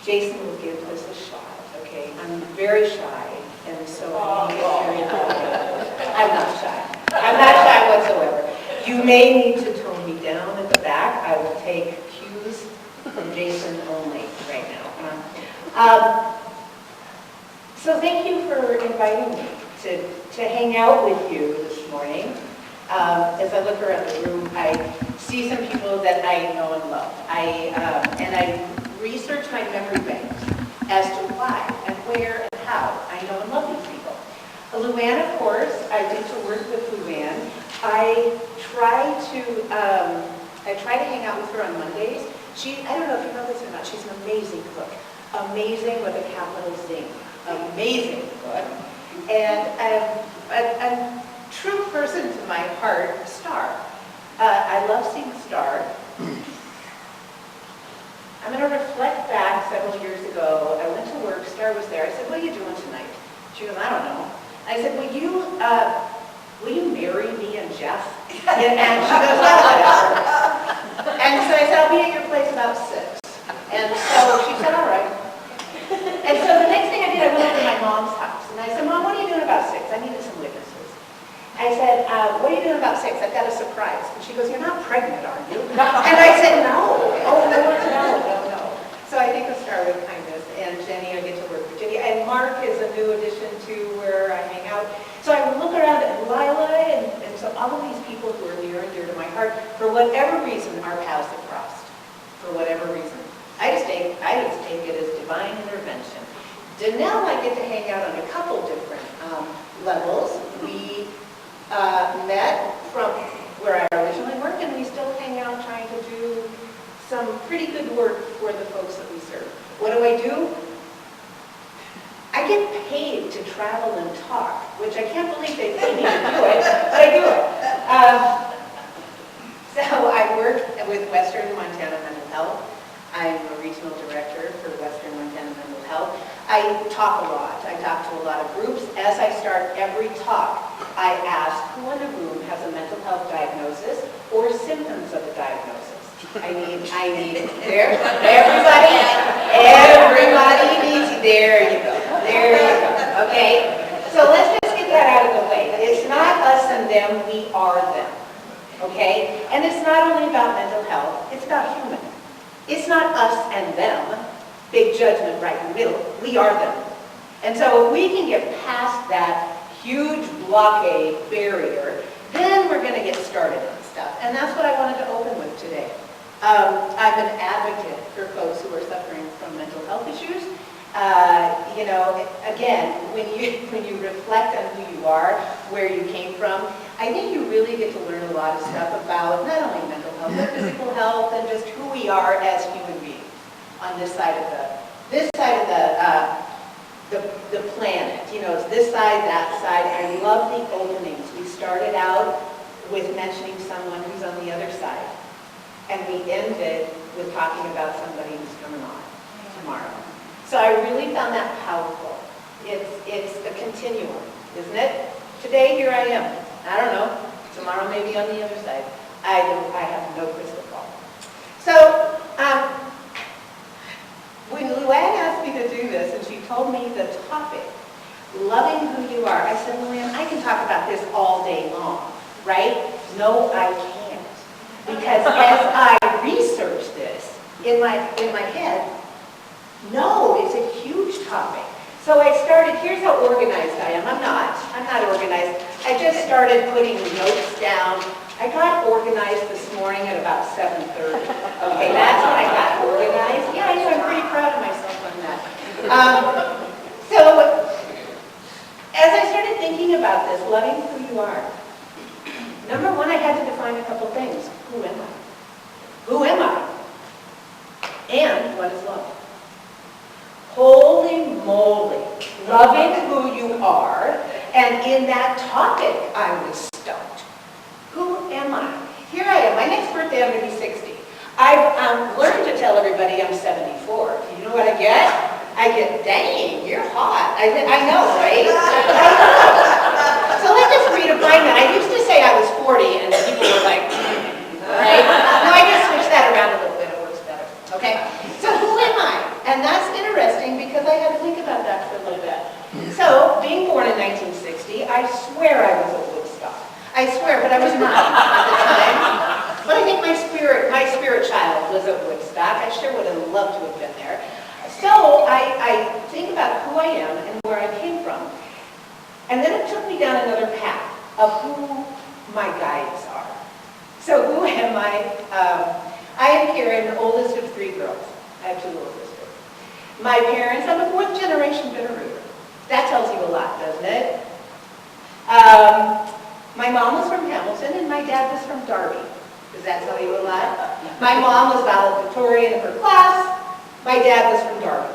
Jason will give this a shot, okay? I'm very shy, and so I think it's very important. I'm not shy. I'm not shy whatsoever. You may need to tone me down at the back. I will take cues from Jason only right now. So thank you for inviting me to hang out with you this morning. As I look around the room, I see some people that I know and love. And I research my memory banks as to why and where and how I know and love these people. Luann, of course, I get to work with Luann. I try to hang out with her on Mondays. I don't know if you know this or not, she's an amazing cook. Amazing with a capital Z. Amazing cook. And a true person to my heart, Star. I love seeing Star. I'm going to reflect back several years ago. I went to work, Star was there. I said, what are you doing tonight? She goes, I don't know. I said, will you marry me and Jeff? And she goes, well, whatever. And so I said, I'll be at your place about 6. And so she said, all right. And so the next thing I did, I went over to my mom's house. And I said, Mom, what are you doing about 6? I needed some witnesses. I said, what are you doing about 6? I've got a surprise. And she goes, you're not pregnant, are you? And I said, no. Oh, no. So I think I'll start with kindness. And Jenny, I get to work with Jenny. And Mark is a new addition to where I hang out. So I would look around at Lila and so all of these people who are near and dear to my heart, for whatever reason, our paths have crossed. For whatever reason. I just take it as divine intervention. Now I get to hang out on a couple different levels. We met from where I originally worked, and we still hang out trying to do some pretty good work for the folks that we serve. What do? I get paid to travel and talk, which I can't believe they pay me to do it, but I do it. So I work with Western Montana Mental Health. I'm a regional director for Western Montana Mental Health. I talk a lot. I talk to a lot of groups. As I start every talk, I ask who in the room has a mental health diagnosis or symptoms of a diagnosis. I need there. Everybody needs, there you go. Okay? So let's just get that out of the way. It's not us and them, we are them. Okay? And it's not only about mental health, it's about human. It's not us and them, big judgment right in the middle, we are them. And so if we can get past that huge blockade barrier, then we're going to get started on stuff. And that's what I wanted to open with today. I'm an advocate for folks who are suffering from mental health issues. Again, when you reflect on who you are, where you came from, I think you really get to learn a lot of stuff about not only mental health, but physical health and just who we are as human beings on this side of the planet. It's this side, that side. I love the openings. We started out with mentioning someone who's on the other side, and we ended with talking about somebody who's coming on tomorrow. So I really found that powerful. It's a continuum, isn't it? Today, here I am. I don't know. Tomorrow, maybe on the other side. I have no crystal ball. So, when Luann asked me to do this, and she told me the topic, loving who you are, I said, Luann, I can talk about this all day long, right? No, I can't. Because as I researched this in my head, no, it's a huge topic. So I started, here's how organized I am. I'm not organized. I just started putting notes down. I got organized this morning at about 7:30. Okay, that's when I got organized. Yeah, I'm pretty proud of myself on that. So as I started thinking about this, loving who you are, number one, I had to define a couple things. Who am I? Who am I? And what is love? Holy moly, loving who you are, and in that topic, I was stoked. Who am I? Here I am. My next birthday, I'm going to be 60. I've learned to tell everybody I'm 74. You know what I get? I get, dang, you're hot. I know, right? I know. So let's just redefine that. I used to I swear, but I was not at the time. But I think my spirit child was at Woodstock. I sure would have loved to have been there. So I think about who I am and where I came from. And then it took me down another path of who my guides are. So who am I? I am Karen, the oldest of 3 girls. I have 2 little sisters. My parents, I'm a 4th generation Bitterrooter. That tells you a lot, doesn't it? My mom was from Hamilton and my dad was from Derby. Does that tell you a lot? My mom was valedictorian of her class. My dad was from Derby.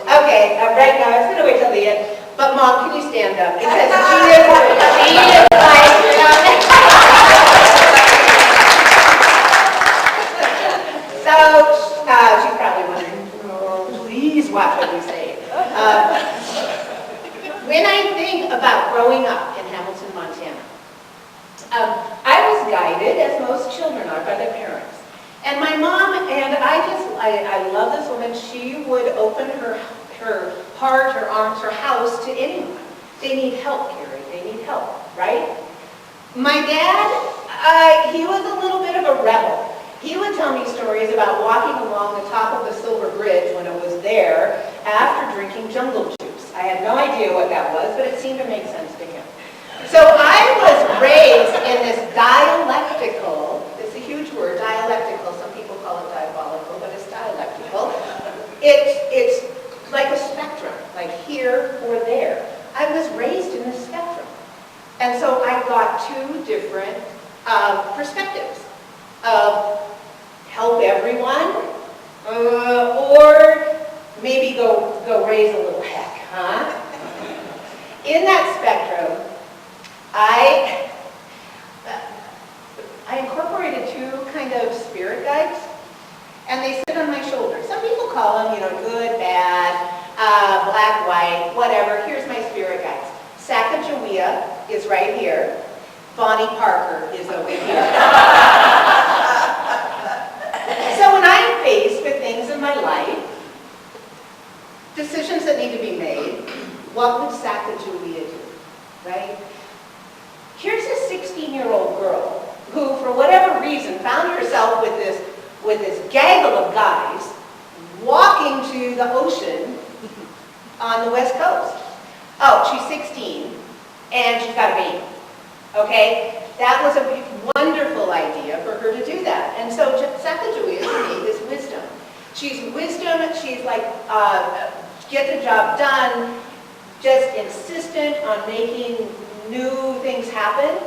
Okay, right now, I was going to wait till the end. But Mom, can you stand up? Because she is like, so she's probably wondering, oh, please watch what you say. When I think about growing up in Hamilton, Montana, I was guided, as most children are, by their parents. And my mom, and I love this woman, she would open her heart, her arms, her house to anyone. They need help, Carrie, they need help, right? My dad, he was a little bit of a rebel. He would tell me stories about walking along the top of the Silver Bridge when it was there after drinking jungle juice. I had no idea what that was, but it seemed to make sense to him. So I was raised in this dialectical, it's a huge word, dialectical, some people call it diabolical, but it's dialectical. It's like a spectrum, like here or there. I was raised in this spectrum. And so I got 2 different perspectives of help everyone, or maybe go raise a little heck, huh? In that spectrum, I incorporated 2 kind of spirit guides, and they sit on my shoulders. Some people call them, good, bad, black, white, whatever. Here's my spirit guides. Sacagawea is right here. Bonnie Parker is over here. So when I'm faced with things in my life, decisions that need to be made, what would Sacagawea do, right? Here's a 16-year-old girl who, for whatever reason, found herself with this gaggle of guys walking to the ocean on the West Coast. Oh, she's 16, and she's got a baby, okay? That was a wonderful idea for her to do that. And so Sacagawea to me is wisdom. She's wisdom, she's like, get the job done, just insistent on making new things happen.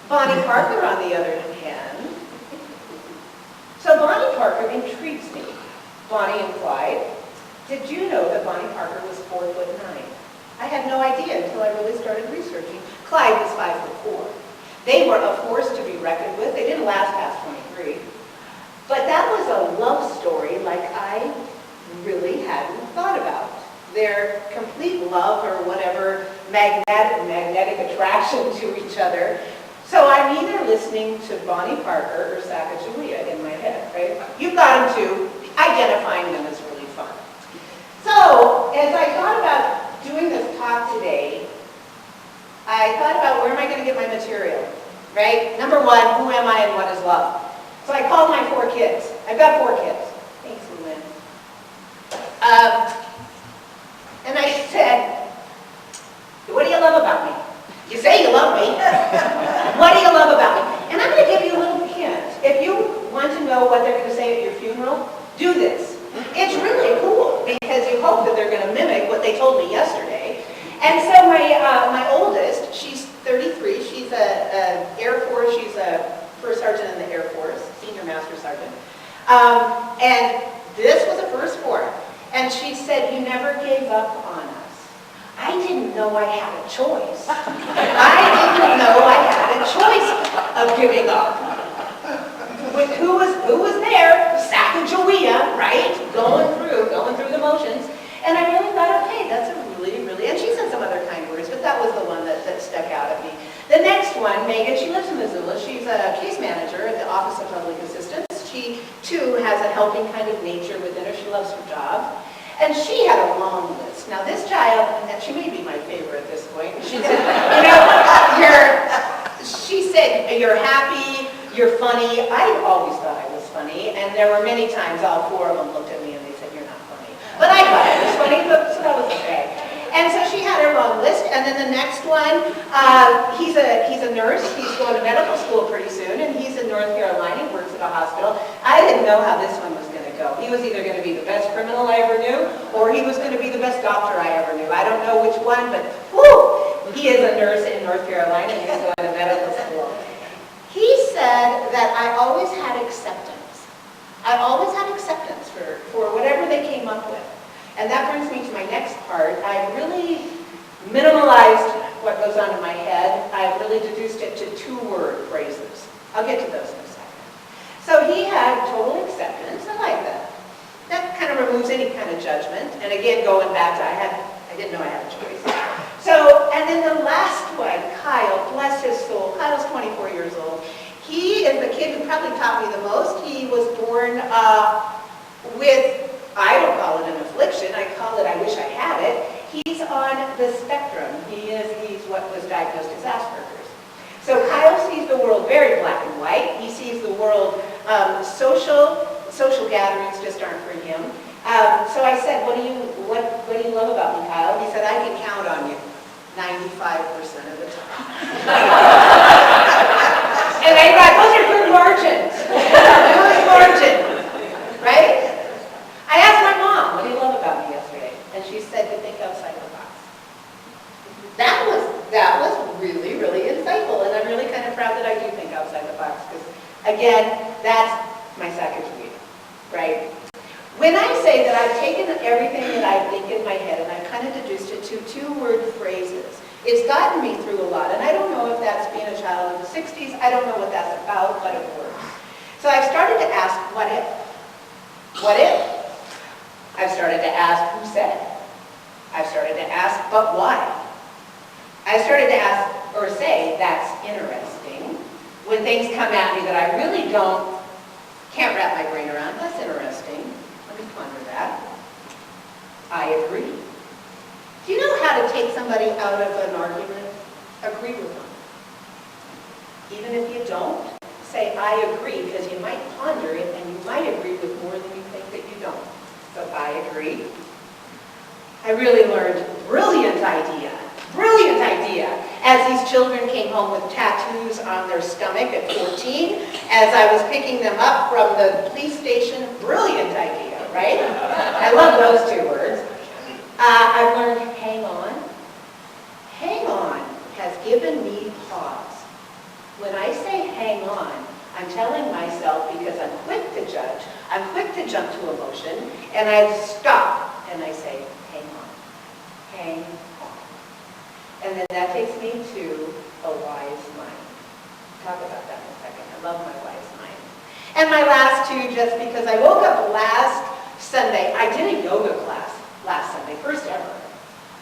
Bonnie Parker, on the other hand. So Bonnie Parker intrigues me. Bonnie and Clyde. Did you know that Bonnie Parker was 4'9"? I had no idea until I really started researching. Clyde was 5'4". They were a force to be reckoned with. They didn't last past 23. But that was a love story like I really hadn't thought about. Their complete love or whatever, magnetic attraction to each other. So I'm either listening to Bonnie Parker or Sacagawea in my head, right? You've got them too. Identifying them is really fun. So as I thought about doing this talk today, I thought about where am I going to get my material, right? Number 1, who am I and what is love? So I called my 4 kids. I've got 4 kids. Thanks, Lynn. And I said, what do you love about me? You say you love me. What do you love about me? And I'm going to give you a little hint. If you want to know what they're going to say at your funeral, do this. It's really cool because you hope that they're going to mimic what they told me yesterday. And so my oldest, she's 33. She's a Air Force. She's a first sergeant in the Air Force, senior master sergeant. And this was a first for her. And she said, you never gave up on us. I didn't know I had a choice. I didn't know I had a choice of giving up. With who was there? Sacagawea, right? Going through the motions. And I really thought, okay, that's a really, and she said some other kind words, but that was the one that stuck out at me. The next one, Megan, she lives in Missoula. She's a case manager at the Office of Public Assistance. She, too, has a helping kind of nature within her. She loves her job. And she had a long list. Now this child, and she may be my favorite at this point, she said, you know, she said, you're happy, you're funny. I always thought I was funny, and there were many times all four of them looked at me and they said, you're not funny. But I thought I was funny, so that was okay. And so she had her long list, and then the next one, he's a nurse. He's going to medical school pretty soon, and he's in North Carolina. He works at a hospital. I didn't know how this one was going to go. He was either going to be the best criminal I ever knew, or he was going to be the best doctor I ever knew. I don't know which one, but whoo! He is a nurse in North Carolina, and he's going to medical school. He said that I always had acceptance. I always had acceptance for whatever they came up with. And that brings me to my next part. I've really minimalized what goes on in my head. I've really deduced it to two-word phrases. I'll get to those in a second. So he had total acceptance. I like that. That kind of removes any kind of judgment. And again, going back to I didn't know I had a choice. So, and then the last one, Kyle, bless his soul. Kyle's 24 years old. He is the kid who probably taught me the most. He was born with, I don't call it an affliction, I call it I wish I had it. He's on the spectrum. He's what was diagnosed as Asperger's. So Kyle sees the world very black and white. He sees the world, social gatherings just aren't for him. So I said, what do you love about me, Kyle? He said, I can count on you 95% of the time. And I thought, those are good margins. Good margins, right? I asked my mom, what do you love about me yesterday? And she said, you think outside the box. That was really, really insightful, and I'm really kind of proud that I do think outside the box, because, again, that's my second read, right? When I say that I've taken everything that I think in my head and I've kind of deduced it to two-word phrases, it's gotten me through a lot, and I don't know if that's being a child of the 60s, I don't know what that's about, but it works. So I've started to ask, what if? What if? I've started to ask, who said? I've started to ask, but why? I started to ask, or say, that's interesting. When things come at me that I really can't wrap my brain around, that's interesting. Let me ponder that. I agree. Do you know how to take somebody out of an argument? Agree with them. Even if you don't, say, I agree, because you might ponder it, and you might agree with more than you think that you don't. So I agree. I really learned brilliant idea, as these children came home with tattoos on their stomach at 14, as I was picking them up from the police station. Brilliant idea, right? I love those two words. I've learned hang on. Hang on has given me pause. When I say hang on, I'm telling myself, because I'm quick to judge, I'm quick to jump to emotion, and I stop and I say, hang on, hang on. And then that takes me to a wise mind. Talk about that in a second. I love my wise mind. And my last two, just because I woke up last Sunday, I did a yoga class last Sunday, first ever.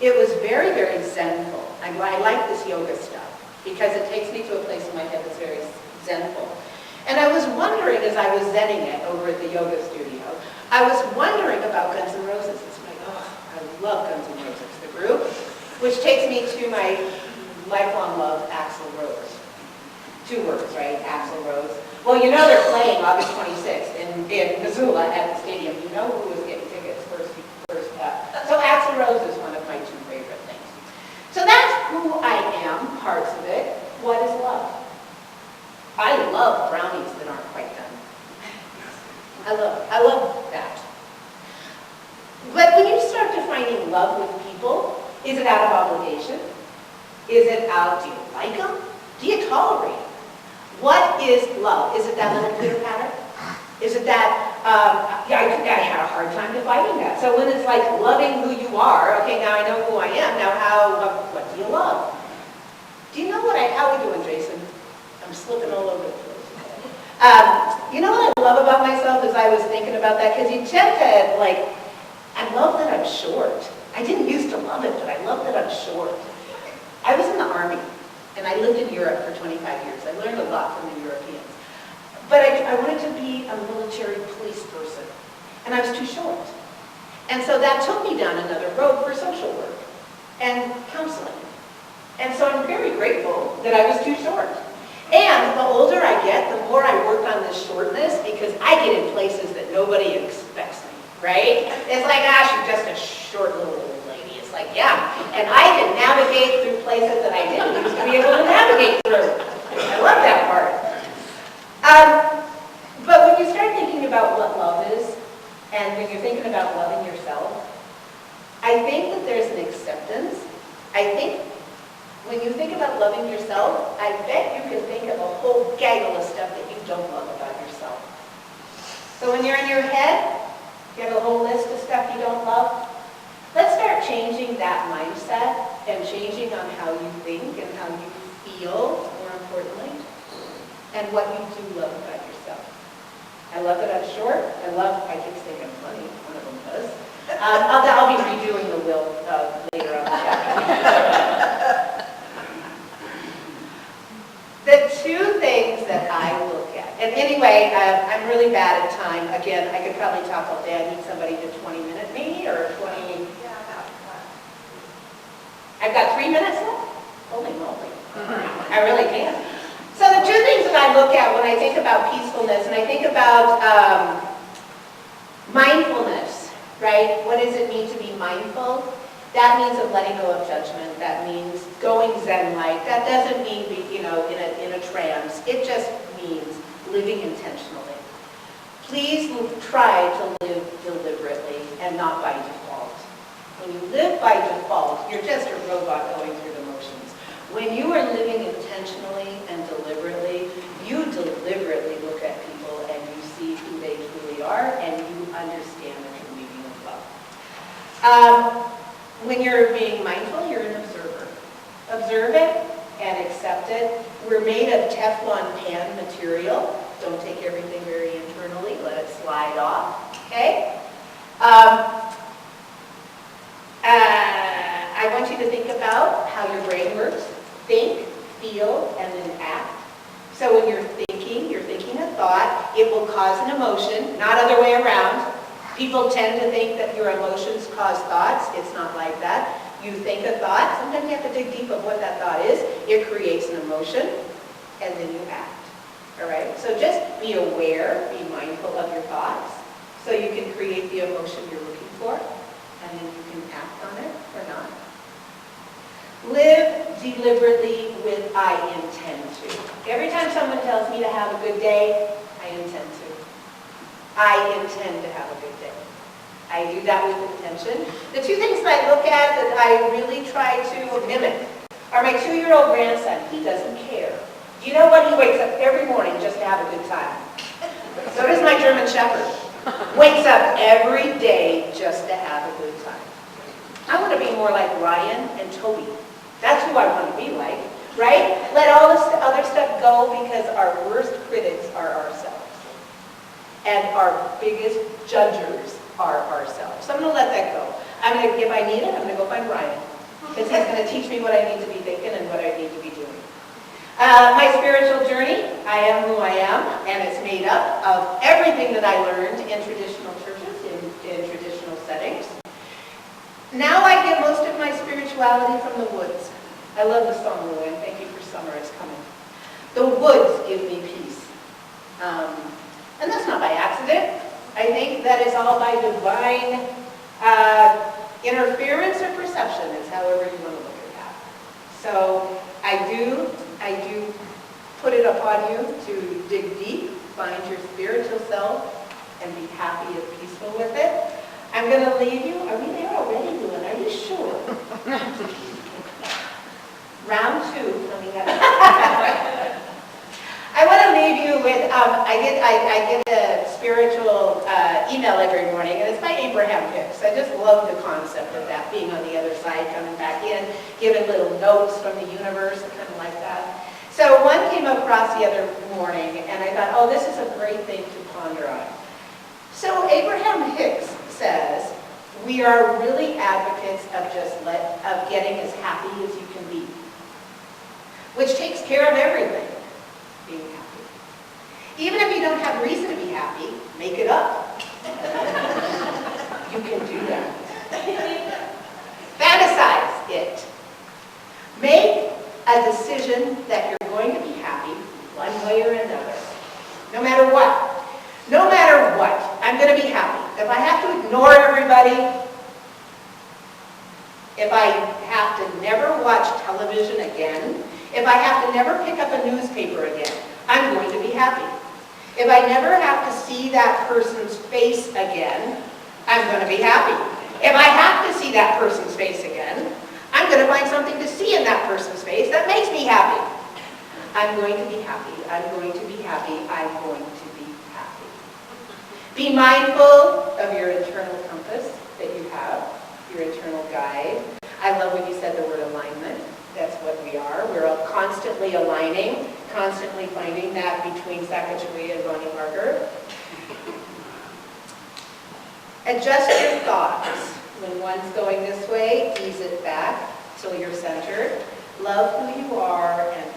It was very, very zenful. I like this yoga stuff because it takes me to a place in my head that's very zenful. And I was wondering, as I was zenning it over at the yoga studio, I was wondering about Guns N' Roses. It's like, oh, I love Guns N' Roses, the group, which takes me to my lifelong love, Axl Rose. Two words, right? Axl Rose. Well, you know they're playing August 26th in Missoula at the stadium. You know who was getting tickets first up. So Axl Rose is one of my two favorite things. So that's who I am, parts of it. What is love? I love brownies that aren't quite done. I love that. But when you start defining love with people, is it out of obligation? Is it out, do you like them? Do you tolerate them? What is love? Is it that little pitter patter? Is it that, I had a hard time defining that. So when it's like loving who you are, okay, now I know who I am, now what do you love? Do you know how we doing, Jason? I'm slipping all over the place. You know what I love about myself as I was thinking about that? Because you tend to, I love that I'm short. I didn't used to love it, but I love that I'm short. I was in the Army, and I lived in Europe for 25 years. I learned a lot from the Europeans. But I wanted to be a military police person, and I was too short. And so that took me down another road for social work and counseling. And so I'm very grateful that I was too short. And the older I get, the more I work on this shortness, because I get in places that nobody expects me, right? It's like, gosh, you're just a short little old lady. It's like, yeah. And I can navigate through places that I didn't used to be able to navigate through. I love that part. But when you start thinking about what love is, and when you're thinking about loving yourself, I think that there's an acceptance. I think when you think about loving yourself, I bet you can think of a whole gaggle of stuff that you don't love about yourself. So when you're in your head, you have a whole list of stuff you don't love. Let's start changing that mindset and changing on how you think and how you feel, more importantly, and what you do love about yourself. I love that I'm short. I keep saying I'm funny. One of them does. I'll be redoing the will later on the chapter. The two things that I look at, and anyway, I'm really bad at time. Again, I could probably talk all day. I need somebody to 20-minute me or 20. Yeah, about I've got 3 minutes left? Holy moly. I really can. So the two things that I look at when I think about peacefulness, and I think about mindfulness, right? What does it mean to be mindful? That means of letting go of judgment. That means going Zen-like. That doesn't mean, in a trance. It just means living intentionally. Please try to live deliberately and not by default. When you live by default, you're just a robot going through the motions. When you are living intentionally and deliberately, you deliberately look at people and you see who they truly are and you understand the true meaning of love. When you're being mindful, you're an observer. Observe it and accept it. We're made of Teflon pan material. Don't take everything very internally. Let it slide off, okay? I want you to think about how your brain works. Think, feel, and then act. So when you're thinking a thought. It will cause an emotion, not other way around. People tend to think that your emotions cause thoughts. It's not like that. You think a thought. Sometimes you have to dig deep of what that thought is. It creates an emotion, and then you act. All right? So just be aware, be mindful of your thoughts, so you can create the emotion you're looking for, and then you can act on it or not. Live deliberately with I intend to. Every time someone tells me to have a good day, I intend to. I intend to have a good day. I do that with intention. The two things that I look at that I really try to mimic are my 2-year-old grandson. He doesn't care. Do you know what? He wakes up every morning just to have a good time. So does my German Shepherd. Wakes up every day just to have a good time. I want to be more like Ryan and Toby. That's who I want to be like, right? Let all this other stuff go, because our worst critics are ourselves. And our biggest judgers are ourselves. So I'm going to let that go. If I need it, I'm going to go find Ryan, because he's going to teach me what I need to be thinking and what I need to be doing. My spiritual journey, I am who I am, and it's made up of everything that I learned in traditional churches, in traditional settings. Now I get most of my spirituality from the woods. I love the song, Lou, and thank you for summer, it's coming. The woods give me peace. And that's not by accident. I think that is all by divine interference or perception, is however you want to look at that. So I do put it upon you to dig deep, find your spiritual self, and be happy and peaceful with it. I'm going to leave you. Are we there already, Lou? Are you sure? Round 2 coming up. I want to leave you with, I get a spiritual email every morning, and it's by Abraham Hicks. I just love the concept of that, being on the other side, coming back in, giving little notes from the universe, and kind of like that. So one came across the other morning, and I thought, oh, this is a great thing to ponder on. So Abraham Hicks says, we are really advocates of getting as happy as you can be, which takes care of everything, being happy. Even if you don't have reason to be happy, make it up. You can do that. Fantasize it. Make a decision that you're going to be happy one way or another. No matter what. No matter what, I'm going to be happy. If I have to ignore everybody, if I have to never watch television again, if I have to never pick up a newspaper again, I'm going to be happy. If I never have to see that person's face again, I'm going to be happy. If I have to see that person's face again, I'm going to find something to see in that person's face that makes me happy. I'm going to be happy. I'm going to be happy. I'm going to be happy. Be mindful of your internal compass that you have, your internal guide. I love when you said the word alignment. That's what we are. We're all constantly aligning, constantly finding that between Sacagawea and Bonnie Parker. Adjust your thoughts. When one's going this way, ease it back till you're centered. Love who you are and